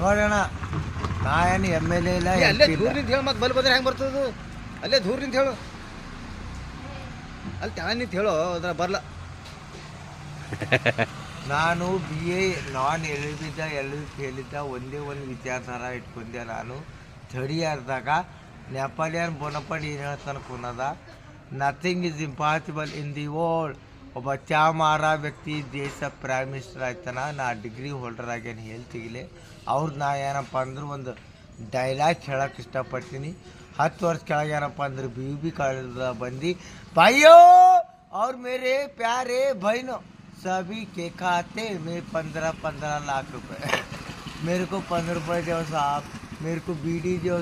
ನೋಡೋಣ ನಾ ಏನು ಎಮ್ ಎಲ್ ಎ ಇಲ್ಲ ಅಲ್ಲೇ MP ಇಲ್ಲ. ದೂರ ನಿಂತ ಹೇಳು ಮತ್ತೆ ಬಲ್ ಬಂದ್ರೆ ಹೆಂಗೆ ಬರ್ತದ ಅಲ್ಲೇ ದೂರ ನಿಂತ ಹೇಳು ಅಲ್ಲಿ ತಾನು ನಿಂತ ಹೇಳು ಅದ್ರ ಬರಲ್ಲ ನಾನು BA ನಾನ್ ಎಲ್ಲಿದ್ದ ಹೇಳಿದ್ದ ಒಂದೇ ಒಂದು ವಿಚಾರಧಾರ ಇಟ್ಕೊಂಡೆ ನಾನು ಥರ್ಡ್ ಇಯರ್ದಾಗ ನೆಪಾಲಿಯನ್ ಬೋನಪಾಟ್ ಏನು ಹೇಳ್ತಾನೆ ಕುನ್ನದ nothing is impossible in the world. ಒಬ್ಬ ಚಾ ಮಾರ ವ್ಯಕ್ತಿ ದೇಶ ಪ್ರೈಮ್ ಮಿನಿಸ್ಟರ್ ಆಯ್ತಾನ. ನಾ ಡಿಗ್ರಿ ಹೋಲ್ಡರ್ ಆಗೇನು ಹೇಳ್ತಿಗಿಲೆ ಅವ್ರದ್ದು ನಾ ಏನಪ್ಪ ಅಂದ್ರೆ ಒಂದು ಡೈಲಾಗ್ ಹೇಳಕ್ಕೆ ಇಷ್ಟಪಡ್ತೀನಿ. 10 ವರ್ಷ ಕೆಳಗೆ ಏನಪ್ಪ ಅಂದ್ರೆ BUB ಕಾಲೇಜ್ ಬಂದು ಭಾइयों और मेरे प्यारे बहनों सभी के खाते में 15 लाख रुपए मेरे को 15 रुपये दो साहब, मेरे को बीड़ी दो.